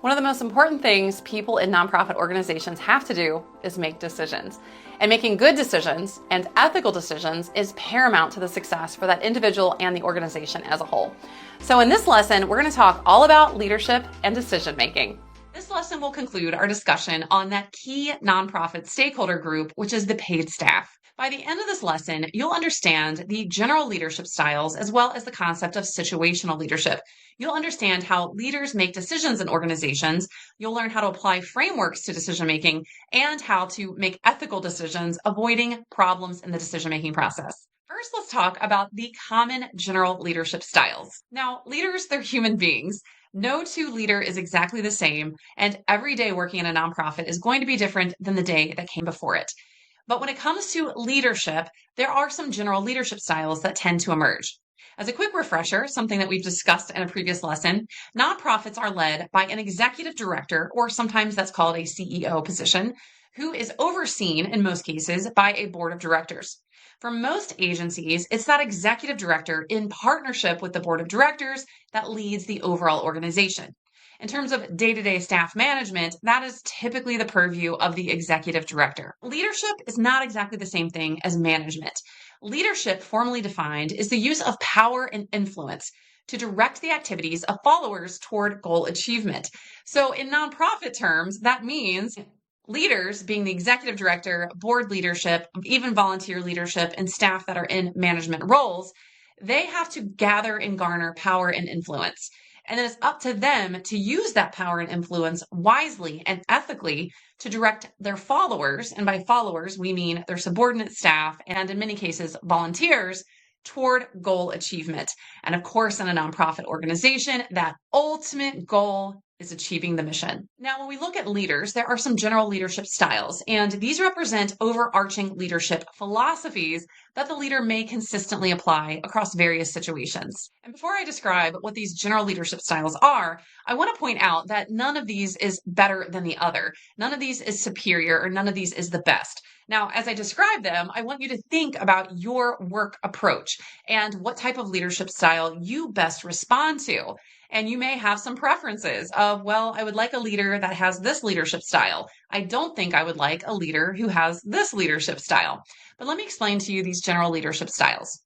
One of the most important things people in nonprofit organizations have to do is make decisions. And making good decisions and ethical decisions is paramount to the success for that individual and the organization as a whole. So in this lesson, we're going to talk all about leadership and decision making. This lesson will conclude our discussion on that key nonprofit stakeholder group, which is the paid staff. By the end of this lesson, you'll understand the general leadership styles as well as the concept of situational leadership. You'll understand how leaders make decisions in organizations. You'll learn how to apply frameworks to decision making and how to make ethical decisions, avoiding problems in the decision-making process. First, let's talk about the common general leadership styles. Now, leaders, they're human beings. No two leader is exactly the same, and every day working in a nonprofit is going to be different than the day that came before it. But when it comes to leadership, there are some general leadership styles that tend to emerge. As a quick refresher, something that we've discussed in a previous lesson, nonprofits are led by an executive director, or sometimes that's called a CEO position, who is overseen in most cases by a board of directors. For most agencies, it's that executive director in partnership with the board of directors that leads the overall organization. In terms of day-to-day staff management, that is typically the purview of the executive director. Leadership is not exactly the same thing as management. Leadership, formally defined, is the use of power and influence to direct the activities of followers toward goal achievement. So in nonprofit terms, that means leaders, being the executive director, board leadership, even volunteer leadership, and staff that are in management roles, they have to gather and garner power and influence. And then it's up to them to use that power and influence wisely and ethically to direct their followers, and by followers, we mean their subordinate staff and in many cases, volunteers, toward goal achievement. And of course, in a nonprofit organization, that ultimate goal is achieving the mission. Now, when we look at leaders, there are some general leadership styles, and these represent overarching leadership philosophies that the leader may consistently apply across various situations. And before I describe what these general leadership styles are, I want to point out that none of these is better than the other. None of these is superior, or none of these is the best. Now, as I describe them, I want you to think about your work approach and what type of leadership style you best respond to. And you may have some preferences of, well, I would like a leader that has this leadership style. I don't think I would like a leader who has this leadership style. But let me explain to you these general leadership styles.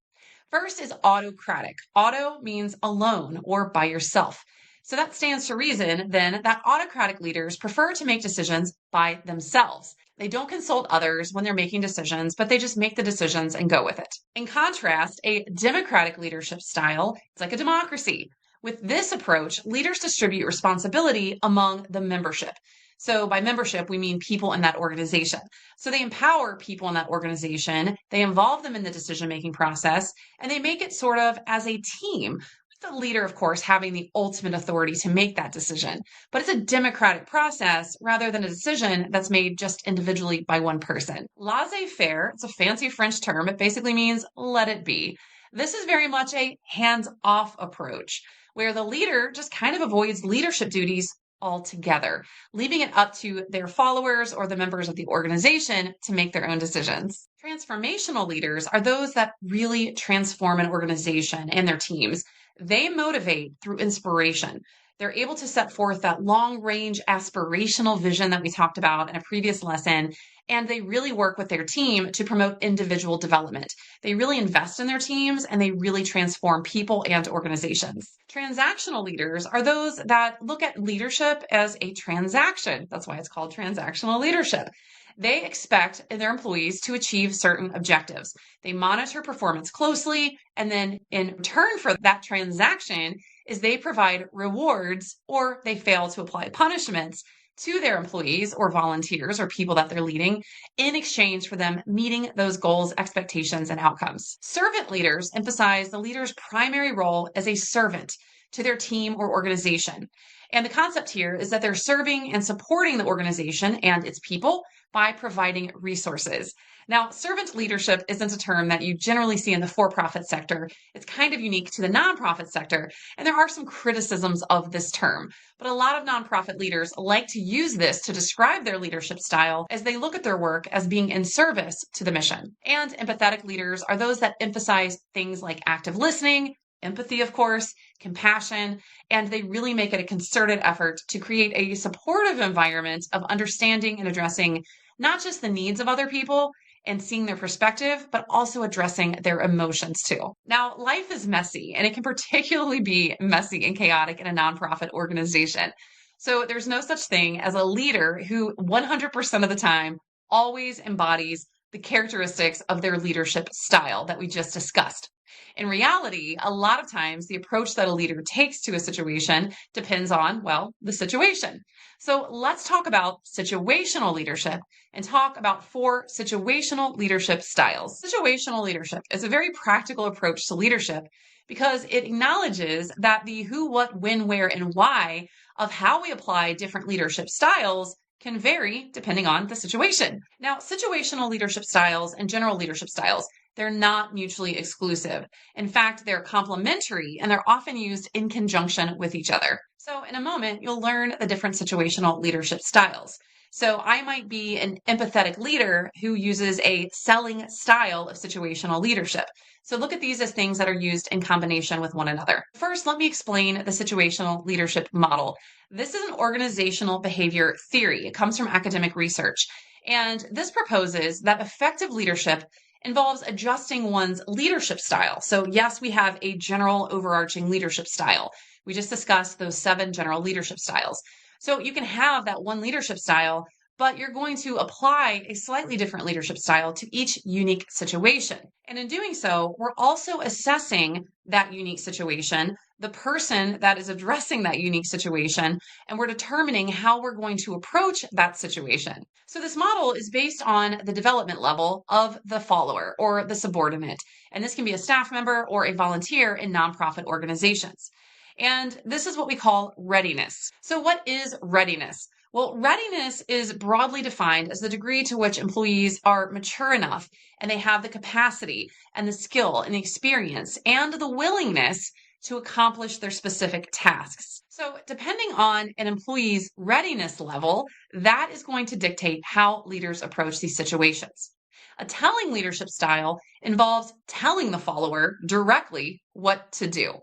First is autocratic. Auto means alone or by yourself. So that stands to reason then that autocratic leaders prefer to make decisions by themselves. They don't consult others when they're making decisions, but they just make the decisions and go with it. In contrast, a democratic leadership style is like a democracy. With this approach, leaders distribute responsibility among the membership. So by membership, we mean people in that organization. So they empower people in that organization, they involve them in the decision-making process, and they make it sort of as a team, with the leader, of course, having the ultimate authority to make that decision. But it's a democratic process rather than a decision that's made just individually by one person. Laissez-faire, it's a fancy French term. It basically means let it be. This is very much a hands-off approach, where the leader just kind of avoids leadership duties altogether, leaving it up to their followers or the members of the organization to make their own decisions. Transformational leaders are those that really transform an organization and their teams. They motivate through inspiration. They're able to set forth that long-range aspirational vision that we talked about in a previous lesson, and they really work with their team to promote individual development. They really invest in their teams, and they really transform people and organizations. Transactional leaders are those that look at leadership as a transaction. That's why it's called transactional leadership. They expect their employees to achieve certain objectives. They monitor performance closely, and then in return for that transaction is they provide rewards, or they fail to apply punishments to their employees or volunteers or people that they're leading in exchange for them meeting those goals, expectations, and outcomes. Servant leaders emphasize the leader's primary role as a servant to their team or organization. And the concept here is that they're serving and supporting the organization and its people by providing resources. Now, servant leadership isn't a term that you generally see in the for-profit sector. It's kind of unique to the nonprofit sector, and there are some criticisms of this term. But a lot of nonprofit leaders like to use this to describe their leadership style as they look at their work as being in service to the mission. And empathetic leaders are those that emphasize things like active listening, empathy, of course, compassion, and they really make it a concerted effort to create a supportive environment of understanding and addressing not just the needs of other people and seeing their perspective, but also addressing their emotions too. Now, life is messy, and it can particularly be messy and chaotic in a nonprofit organization. So there's no such thing as a leader who 100% of the time always embodies the characteristics of their leadership style that we just discussed. In reality, a lot of times the approach that a leader takes to a situation depends on, well, the situation. So let's talk about situational leadership and talk about 4 situational leadership styles. Situational leadership is a very practical approach to leadership because it acknowledges that the who, what, when, where, and why of how we apply different leadership styles can vary depending on the situation. Now, situational leadership styles and general leadership styles, they're not mutually exclusive. In fact, they're complementary and they're often used in conjunction with each other. So in a moment, you'll learn the different situational leadership styles. So I might be an empathetic leader who uses a selling style of situational leadership. So look at these as things that are used in combination with one another. First, let me explain the situational leadership model. This is an organizational behavior theory. It comes from academic research. And this proposes that effective leadership involves adjusting one's leadership style. So yes, we have a general overarching leadership style. We just discussed those 7 general leadership styles. So you can have that one leadership style, but you're going to apply a slightly different leadership style to each unique situation. And in doing so, we're also assessing that unique situation, the person that is addressing that unique situation, and we're determining how we're going to approach that situation. So this model is based on the development level of the follower or the subordinate. And this can be a staff member or a volunteer in nonprofit organizations. And this is what we call readiness. So what is readiness? Well, readiness is broadly defined as the degree to which employees are mature enough and they have the capacity and the skill and the experience and the willingness to accomplish their specific tasks. So depending on an employee's readiness level, that is going to dictate how leaders approach these situations. A telling leadership style involves telling the follower directly what to do.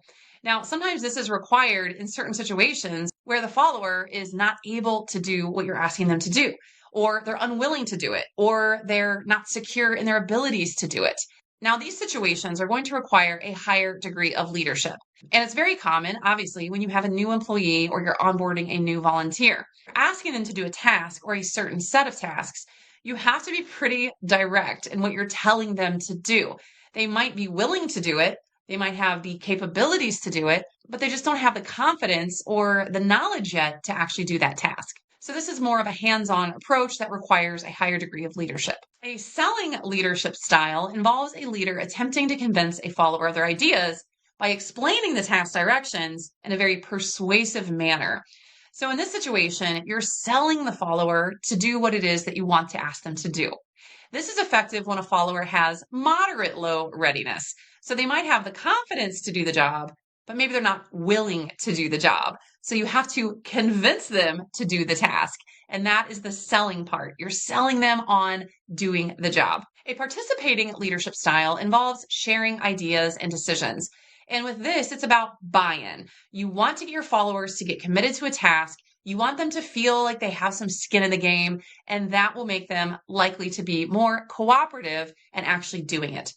Now, sometimes this is required in certain situations where the follower is not able to do what you're asking them to do, or they're unwilling to do it, or they're not secure in their abilities to do it. Now, these situations are going to require a higher degree of leadership. And it's very common, obviously, when you have a new employee or you're onboarding a new volunteer. Asking them to do a task or a certain set of tasks, you have to be pretty direct in what you're telling them to do. They might be willing to do it. They might have the capabilities to do it, but they just don't have the confidence or the knowledge yet to actually do that task. So this is more of a hands-on approach that requires a higher degree of leadership. A selling leadership style involves a leader attempting to convince a follower of their ideas by explaining the task directions in a very persuasive manner. So in this situation, you're selling the follower to do what it is that you want to ask them to do. This is effective when a follower has moderate low readiness. So they might have the confidence to do the job, but maybe they're not willing to do the job. So you have to convince them to do the task. And that is the selling part. You're selling them on doing the job. A participating leadership style involves sharing ideas and decisions. And with this, it's about buy-in. You want to get your followers to get committed to a task. You want them to feel like they have some skin in the game, and that will make them likely to be more cooperative and actually doing it.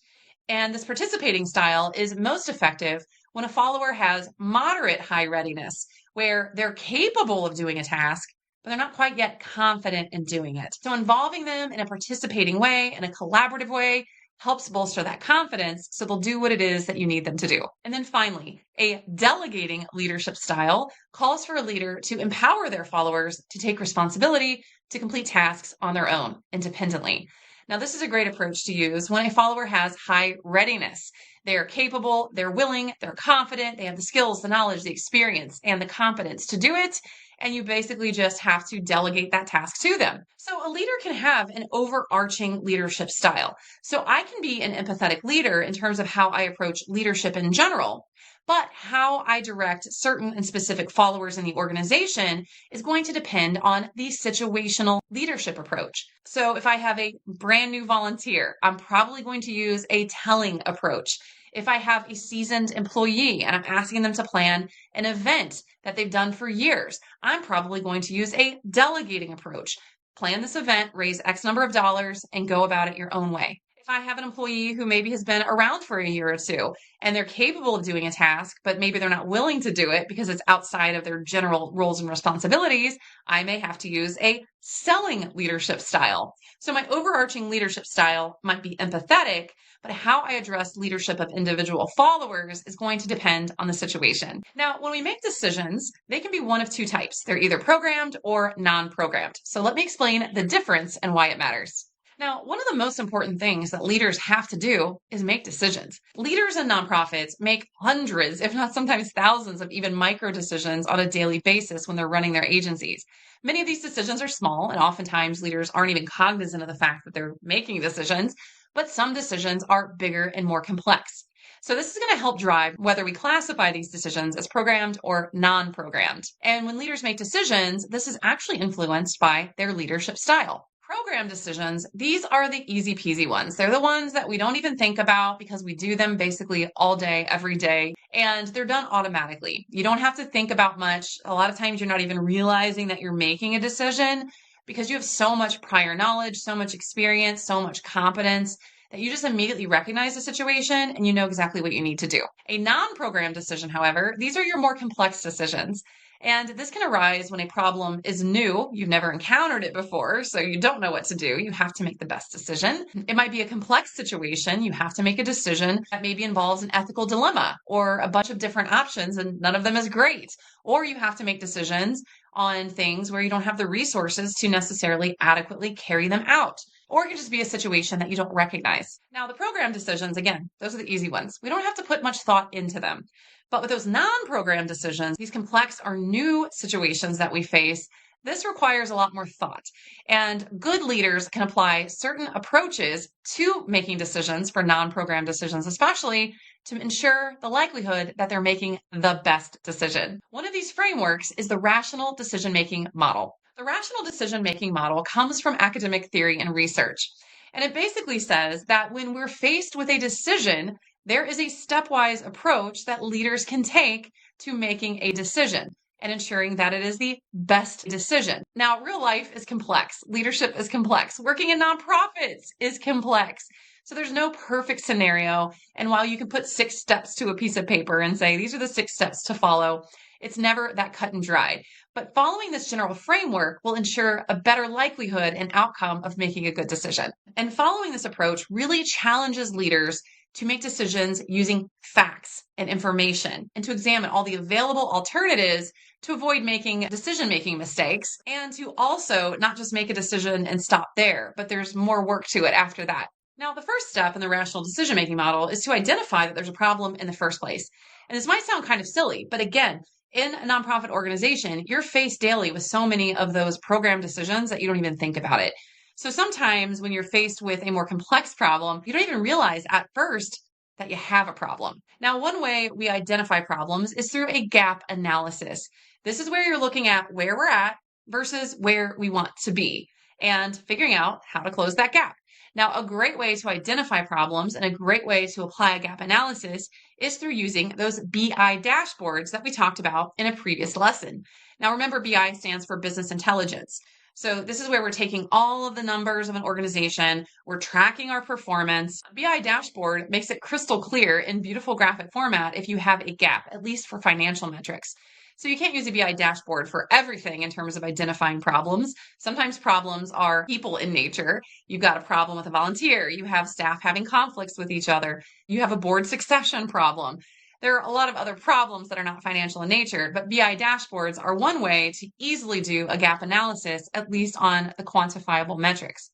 And this participating style is most effective when a follower has moderate high readiness, where they're capable of doing a task, but they're not quite yet confident in doing it. So involving them in a participating way, in a collaborative way, helps bolster that confidence so they'll do what it is that you need them to do. And then finally, a delegating leadership style calls for a leader to empower their followers to take responsibility to complete tasks on their own independently. Now, this is a great approach to use when a follower has high readiness. They are capable, they're willing, they're confident, they have the skills, the knowledge, the experience, and the competence to do it. And you basically just have to delegate that task to them. So a leader can have an overarching leadership style. So I can be an empathetic leader in terms of how I approach leadership in general, but how I direct certain and specific followers in the organization is going to depend on the situational leadership approach. So if I have a brand new volunteer, I'm probably going to use a telling approach. If I have a seasoned employee and I'm asking them to plan an event that they've done for years, I'm probably going to use a delegating approach. Plan this event, raise X number of dollars, and go about it your own way. If I have an employee who maybe has been around for a year or two and they're capable of doing a task, but maybe they're not willing to do it because it's outside of their general roles and responsibilities, I may have to use a selling leadership style. So my overarching leadership style might be empathetic, but how I address leadership of individual followers is going to depend on the situation. Now, when we make decisions, they can be one of two types. They're either programmed or non-programmed. So let me explain the difference and why it matters. Now, one of the most important things that leaders have to do is make decisions. Leaders in nonprofits make hundreds, if not sometimes thousands, of even micro decisions on a daily basis when they're running their agencies. Many of these decisions are small, and oftentimes leaders aren't even cognizant of the fact that they're making decisions, but some decisions are bigger and more complex. So this is going to help drive whether we classify these decisions as programmed or non-programmed. And when leaders make decisions, this is actually influenced by their leadership style. Program decisions, these are the easy peasy ones. They're the ones that we don't even think about because we do them basically all day, every day, and they're done automatically. You don't have to think about much. A lot of times you're not even realizing that you're making a decision because you have so much prior knowledge, so much experience, so much competence that you just immediately recognize the situation and you know exactly what you need to do. A non-programmed decision, however, these are your more complex decisions. And this can arise when a problem is new. You've never encountered it before, so you don't know what to do. You have to make the best decision. It might be a complex situation. You have to make a decision that maybe involves an ethical dilemma or a bunch of different options, and none of them is great. Or you have to make decisions on things where you don't have the resources to necessarily adequately carry them out. Or it could just be a situation that you don't recognize. Now, the program decisions, again, those are the easy ones. We don't have to put much thought into them. But with those non-programmed decisions, these complex or new situations that we face, this requires a lot more thought. And good leaders can apply certain approaches to making decisions for non-programmed decisions, especially to ensure the likelihood that they're making the best decision. One of these frameworks is the rational decision-making model. The rational decision-making model comes from academic theory and research. And it basically says that when we're faced with a decision, there is a stepwise approach that leaders can take to making a decision and ensuring that it is the best decision. Now, real life is complex. Leadership is complex. Working in nonprofits is complex. So there's no perfect scenario. And while you can put 6 steps to a piece of paper and say, these are the 6 steps to follow, it's never that cut and dry. But following this general framework will ensure a better likelihood and outcome of making a good decision. And following this approach really challenges leaders to make decisions using facts and information and to examine all the available alternatives to avoid making decision-making mistakes and to also not just make a decision and stop there, but there's more work to it after that. Now, the first step in the rational decision-making model is to identify that there's a problem in the first place. And this might sound kind of silly, but again, in a nonprofit organization, you're faced daily with so many of those program decisions that you don't even think about it. So sometimes when you're faced with a more complex problem, you don't even realize at first that you have a problem. Now, one way we identify problems is through a gap analysis. This is where you're looking at where we're at versus where we want to be and figuring out how to close that gap. Now, a great way to identify problems and a great way to apply a gap analysis is through using those BI dashboards that we talked about in a previous lesson. Now, remember, BI stands for business intelligence. So this is where we're taking all of the numbers of an organization, we're tracking our performance. A BI dashboard makes it crystal clear in beautiful graphic format if you have a gap, at least for financial metrics. So you can't use a BI dashboard for everything in terms of identifying problems. Sometimes problems are people in nature. You've got a problem with a volunteer. You have staff having conflicts with each other. You have a board succession problem. There are a lot of other problems that are not financial in nature, but BI dashboards are one way to easily do a gap analysis, at least on the quantifiable metrics.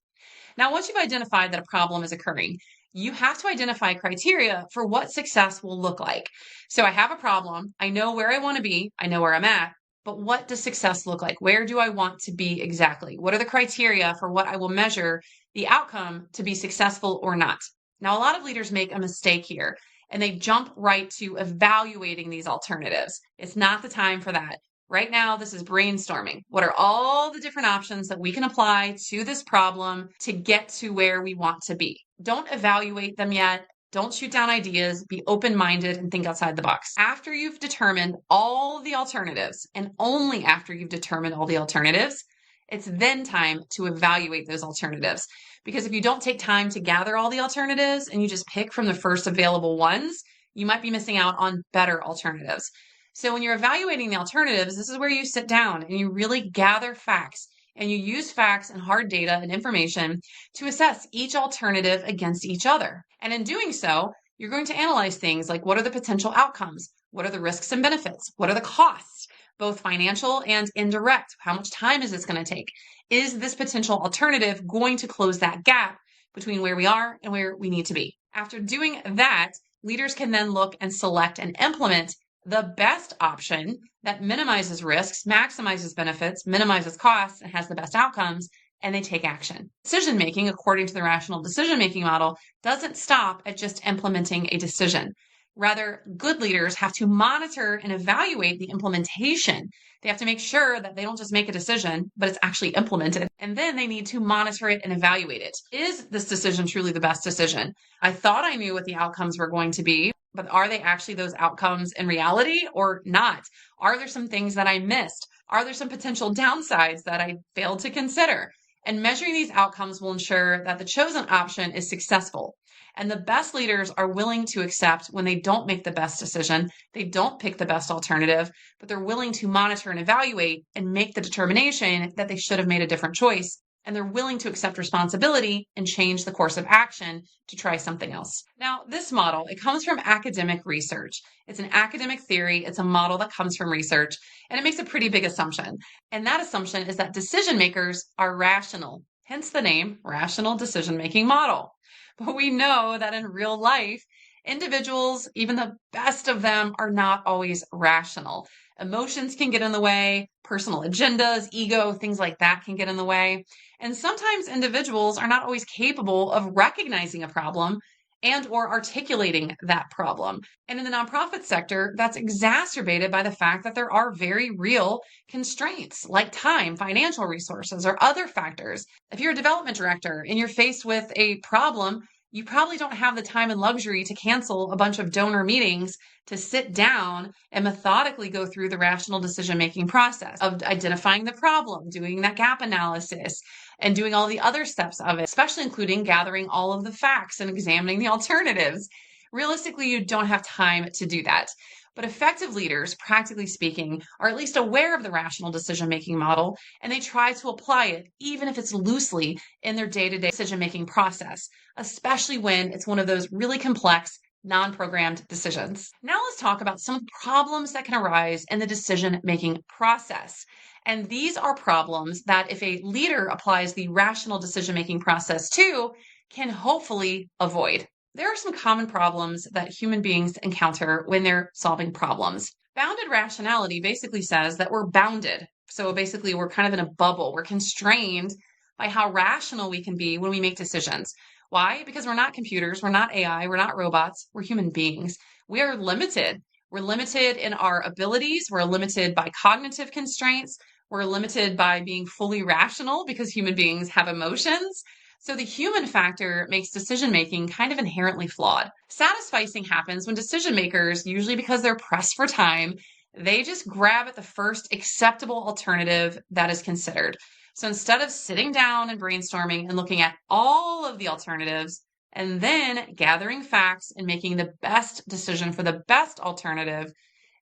Now, once you've identified that a problem is occurring, you have to identify criteria for what success will look like. So I have a problem. I know where I want to be. I know where I'm at. But what does success look like? Where do I want to be exactly? What are the criteria for what I will measure the outcome to be successful or not? Now, a lot of leaders make a mistake here and they jump right to evaluating these alternatives. It's not the time for that. Right now, this is brainstorming. What are all the different options that we can apply to this problem to get to where we want to be? Don't evaluate them yet. Don't shoot down ideas, be open-minded, and think outside the box. After you've determined all the alternatives, and only after you've determined all the alternatives, it's then time to evaluate those alternatives. Because if you don't take time to gather all the alternatives and you just pick from the first available ones, you might be missing out on better alternatives. So when you're evaluating the alternatives, this is where you sit down and you really gather facts, and you use facts and hard data and information to assess each alternative against each other. And in doing so, you're going to analyze things like, what are the potential outcomes? What are the risks and benefits? What are the costs, both financial and indirect? How much time is this going to take? Is this potential alternative going to close that gap between where we are and where we need to be? After doing that, leaders can then look and select and implement the best option that minimizes risks, maximizes benefits, minimizes costs, and has the best outcomes, and they take action. Decision making, according to the rational decision making model, doesn't stop at just implementing a decision. Rather, good leaders have to monitor and evaluate the implementation. They have to make sure that they don't just make a decision, but it's actually implemented. And then they need to monitor it and evaluate it. Is this decision truly the best decision? I thought I knew what the outcomes were going to be, but are they actually those outcomes in reality or not? Are there some things that I missed? Are there some potential downsides that I failed to consider? And measuring these outcomes will ensure that the chosen option is successful. And the best leaders are willing to accept when they don't make the best decision, they don't pick the best alternative, but they're willing to monitor and evaluate and make the determination that they should have made a different choice. And they're willing to accept responsibility and change the course of action to try something else. Now, this model, it comes from academic research. It's an academic theory. It's a model that comes from research, and it makes a pretty big assumption. And that assumption is that decision makers are rational, hence the name rational decision-making model. But we know that in real life, individuals, even the best of them, are not always rational. Emotions can get in the way, personal agendas, ego, things like that can get in the way. And sometimes individuals are not always capable of recognizing a problem and or articulating that problem. And in the nonprofit sector, that's exacerbated by the fact that there are very real constraints like time, financial resources, or other factors. If you're a development director and you're faced with a problem, you probably don't have the time and luxury to cancel a bunch of donor meetings to sit down and methodically go through the rational decision-making process of identifying the problem, doing that gap analysis, and doing all the other steps of it, especially including gathering all of the facts and examining the alternatives. Realistically, you don't have time to do that. But effective leaders, practically speaking, are at least aware of the rational decision-making model, and they try to apply it, even if it's loosely, in their day-to-day decision-making process, especially when it's one of those really complex, non-programmed decisions. Now let's talk about some problems that can arise in the decision-making process. And these are problems that if a leader applies the rational decision-making process to, can hopefully avoid. There are some common problems that human beings encounter when they're solving problems. Bounded rationality basically says that we're bounded. So basically we're kind of in a bubble. We're constrained by how rational we can be when we make decisions. Why? Because we're not computers, we're not AI, we're not robots, we're human beings. We are limited. We're limited in our abilities. We're limited by cognitive constraints. We're limited by being fully rational because human beings have emotions. So the human factor makes decision-making kind of inherently flawed. Satisficing happens when decision makers, usually because they're pressed for time, they just grab at the first acceptable alternative that is considered. So instead of sitting down and brainstorming and looking at all of the alternatives and then gathering facts and making the best decision for the best alternative,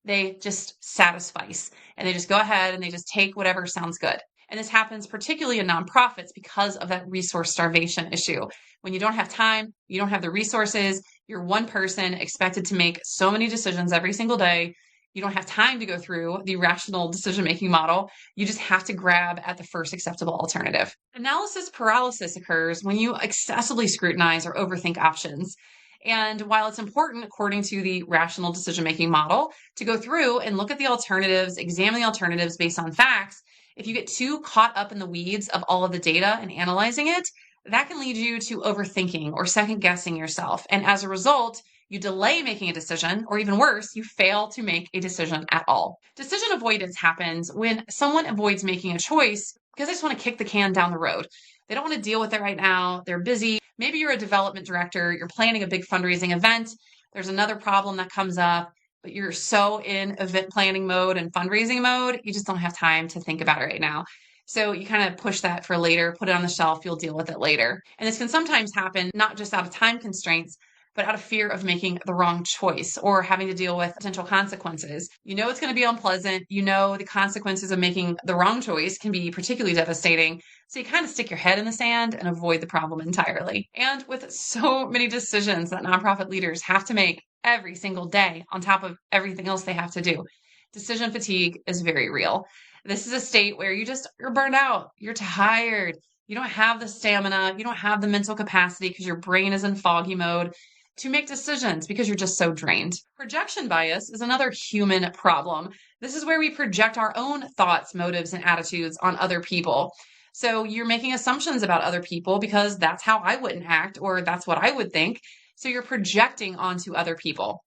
they just satisfice and they just go ahead and they just take whatever sounds good. And this happens particularly in nonprofits because of that resource starvation issue. When you don't have time, you don't have the resources, you're one person expected to make so many decisions every single day. You don't have time to go through the rational decision-making model. You just have to grab at the first acceptable alternative. Analysis paralysis occurs when you excessively scrutinize or overthink options. And while it's important, according to the rational decision-making model, to go through and look at the alternatives, examine the alternatives based on facts, if you get too caught up in the weeds of all of the data and analyzing it, that can lead you to overthinking or second guessing yourself. And as a result, you delay making a decision, or even worse, you fail to make a decision at all. Decision avoidance happens when someone avoids making a choice because they just want to kick the can down the road. They don't want to deal with it right now. They're busy. Maybe you're a development director. You're planning a big fundraising event. There's another problem that comes up, but you're so in event planning mode and fundraising mode, you just don't have time to think about it right now. So you kind of push that for later, put it on the shelf, you'll deal with it later. And this can sometimes happen not just out of time constraints, but out of fear of making the wrong choice or having to deal with potential consequences. You know it's going to be unpleasant. You know the consequences of making the wrong choice can be particularly devastating. So you kind of stick your head in the sand and avoid the problem entirely. And with so many decisions that nonprofit leaders have to make every single day on top of everything else they have to do, decision fatigue is very real. This is a state where you're burned out, you're tired, you don't have the stamina, you don't have the mental capacity because your brain is in foggy mode to make decisions because you're just so drained. Projection bias is another human problem. This is where we project our own thoughts, motives, and attitudes on other people. So you're making assumptions about other people because that's how I wouldn't act or that's what I would think. So you're projecting onto other people.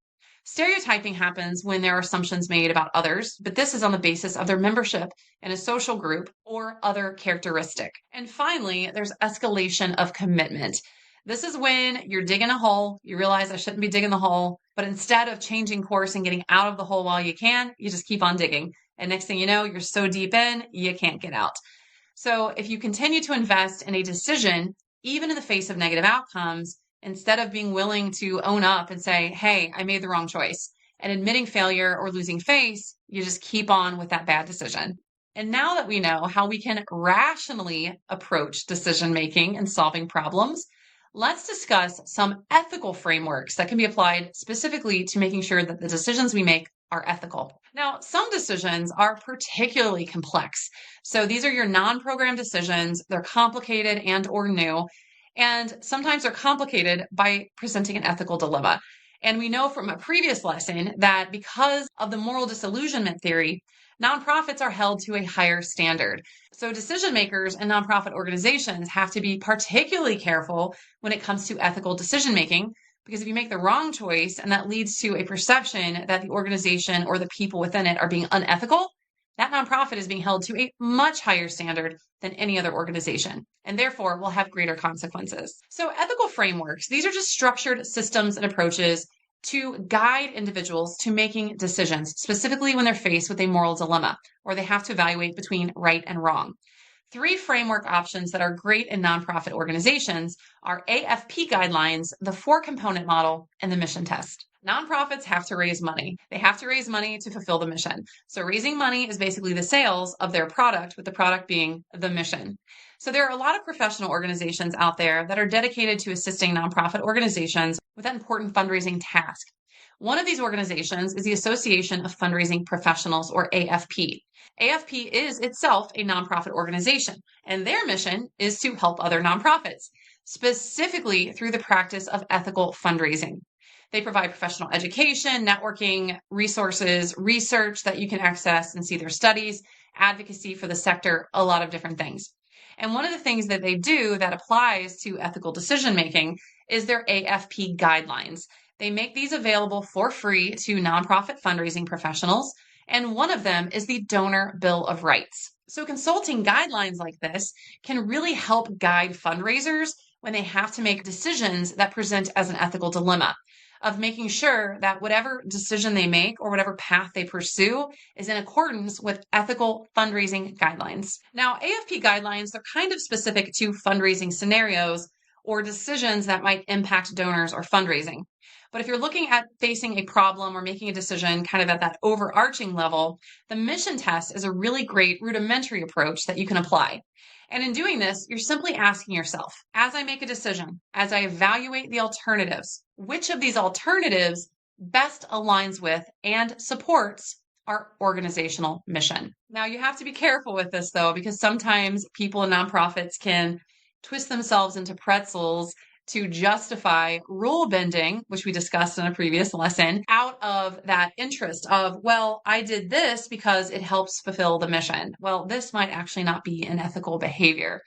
Stereotyping happens when there are assumptions made about others, but this is on the basis of their membership in a social group or other characteristic. And finally, there's escalation of commitment. This is when you're digging a hole, you realize I shouldn't be digging the hole, but instead of changing course and getting out of the hole while you can, you just keep on digging. And next thing you know, you're so deep in, you can't get out. So if you continue to invest in a decision, even in the face of negative outcomes, instead of being willing to own up and say, hey, I made the wrong choice, and admitting failure or losing face, you just keep on with that bad decision. And now that we know how we can rationally approach decision making and solving problems, let's discuss some ethical frameworks that can be applied specifically to making sure that the decisions we make are ethical. Now, some decisions are particularly complex. So these are your non-programmed decisions. They're complicated and or new. And sometimes they're complicated by presenting an ethical dilemma. And we know from a previous lesson that because of the moral disillusionment theory, nonprofits are held to a higher standard. So decision makers and nonprofit organizations have to be particularly careful when it comes to ethical decision making, because if you make the wrong choice and that leads to a perception that the organization or the people within it are being unethical, that nonprofit is being held to a much higher standard than any other organization, and therefore will have greater consequences. So ethical frameworks, these are just structured systems and approaches to guide individuals to making decisions, specifically when they're faced with a moral dilemma, or they have to evaluate between right and wrong. 3 framework options that are great in nonprofit organizations are AFP guidelines, the 4-component model, and the mission test. Nonprofits have to raise money. They have to raise money to fulfill the mission. So raising money is basically the sales of their product, with the product being the mission. So there are a lot of professional organizations out there that are dedicated to assisting nonprofit organizations with that important fundraising task. One of these organizations is the Association of Fundraising Professionals, or AFP. AFP is itself a nonprofit organization, and their mission is to help other nonprofits, specifically through the practice of ethical fundraising. They provide professional education, networking, resources, research that you can access and see their studies, advocacy for the sector, a lot of different things. And one of the things that they do that applies to ethical decision making is their AFP guidelines. They make these available for free to nonprofit fundraising professionals, and one of them is the Donor Bill of Rights. So consulting guidelines like this can really help guide fundraisers when they have to make decisions that present as an ethical dilemma, of making sure that whatever decision they make or whatever path they pursue is in accordance with ethical fundraising guidelines. Now, AFP guidelines, they're kind of specific to fundraising scenarios or decisions that might impact donors or fundraising. But if you're looking at facing a problem or making a decision kind of at that overarching level, the mission test is a really great rudimentary approach that you can apply. And in doing this, you're simply asking yourself, as I make a decision, as I evaluate the alternatives, which of these alternatives best aligns with and supports our organizational mission? Now, you have to be careful with this, though, because sometimes people in nonprofits can twist themselves into pretzels to justify rule bending, which we discussed in a previous lesson, out of that interest of, well, I did this because it helps fulfill the mission. Well, this might actually not be an ethical behavior.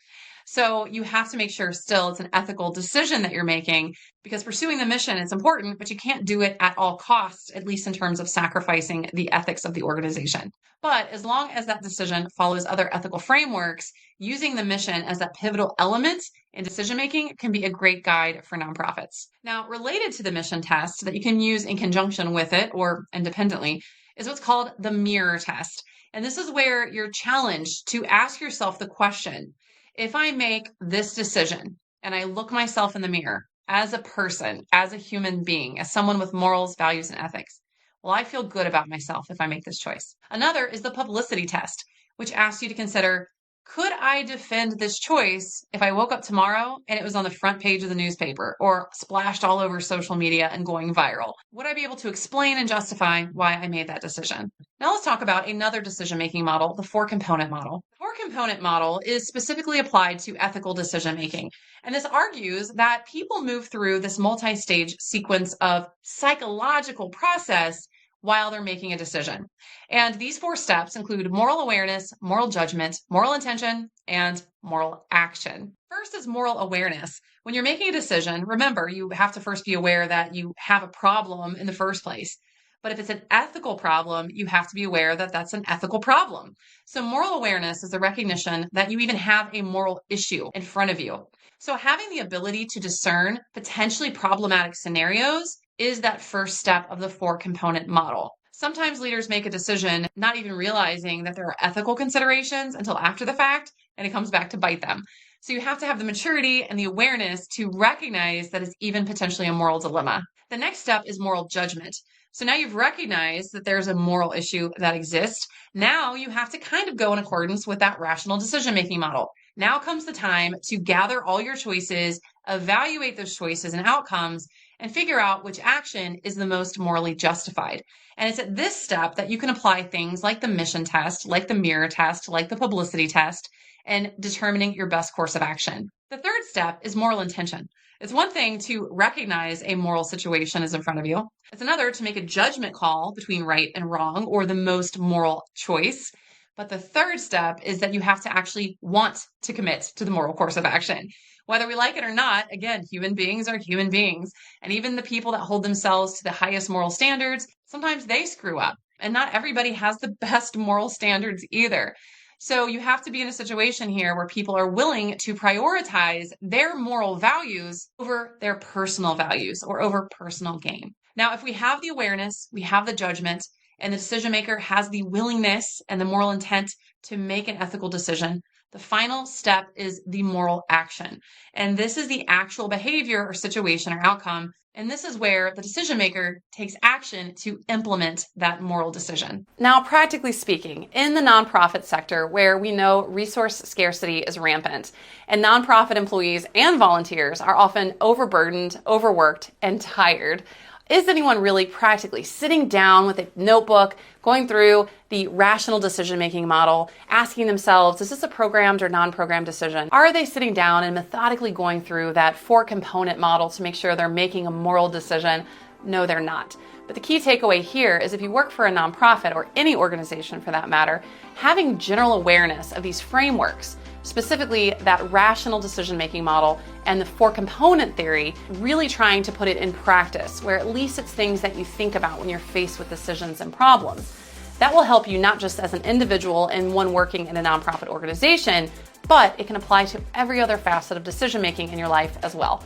So you have to make sure still it's an ethical decision that you're making, because pursuing the mission is important, but you can't do it at all costs, at least in terms of sacrificing the ethics of the organization. But as long as that decision follows other ethical frameworks, using the mission as that pivotal element in decision making can be a great guide for nonprofits. Now, related to the mission test that you can use in conjunction with it or independently is what's called the mirror test. And this is where you're challenged to ask yourself the question, if I make this decision and I look myself in the mirror as a person, as a human being, as someone with morals, values, and ethics, will I feel good about myself if I make this choice? Another is the publicity test, which asks you to consider, could I defend this choice if I woke up tomorrow and it was on the front page of the newspaper or splashed all over social media and going viral? Would I be able to explain and justify why I made that decision? Now let's talk about another decision-making model, the four-component model. The four-component model is specifically applied to ethical decision-making. And this argues that people move through this multi-stage sequence of psychological process while they're making a decision. And these 4 steps include moral awareness, moral judgment, moral intention, and moral action. First is moral awareness. When you're making a decision, remember, you have to first be aware that you have a problem in the first place. But if it's an ethical problem, you have to be aware that that's an ethical problem. So moral awareness is the recognition that you even have a moral issue in front of you. So having the ability to discern potentially problematic scenarios is that first step of the 4-component model. Sometimes leaders make a decision not even realizing that there are ethical considerations until after the fact, and it comes back to bite them. So you have to have the maturity and the awareness to recognize that it's even potentially a moral dilemma. The next step is moral judgment. So now you've recognized that there's a moral issue that exists. Now you have to kind of go in accordance with that rational decision-making model. Now comes the time to gather all your choices, evaluate those choices and outcomes, and figure out which action is the most morally justified. And it's at this step that you can apply things like the mission test, like the mirror test, like the publicity test, and determining your best course of action. The third step is moral intention. It's one thing to recognize a moral situation is in front of you. It's another to make a judgment call between right and wrong or the most moral choice. But the third step is that you have to actually want to commit to the moral course of action. Whether we like it or not, again, human beings are human beings. And even the people that hold themselves to the highest moral standards, sometimes they screw up. And not everybody has the best moral standards either. So you have to be in a situation here where people are willing to prioritize their moral values over their personal values or over personal gain. Now, if we have the awareness, we have the judgment, and the decision maker has the willingness and the moral intent to make an ethical decision, the final step is the moral action. And this is the actual behavior or situation or outcome. And this is where the decision maker takes action to implement that moral decision. Now, practically speaking, in the nonprofit sector where we know resource scarcity is rampant and nonprofit employees and volunteers are often overburdened, overworked, and tired, is anyone really practically sitting down with a notebook, going through the rational decision-making model, asking themselves, is this a programmed or non-programmed decision? Are they sitting down and methodically going through that 4-component model to make sure they're making a moral decision? No, they're not. But the key takeaway here is if you work for a nonprofit or any organization for that matter, having general awareness of these frameworks, specifically that rational decision-making model and the 4-component theory, really trying to put it in practice where at least it's things that you think about when you're faced with decisions and problems. That will help you not just as an individual and one working in a nonprofit organization, but it can apply to every other facet of decision-making in your life as well.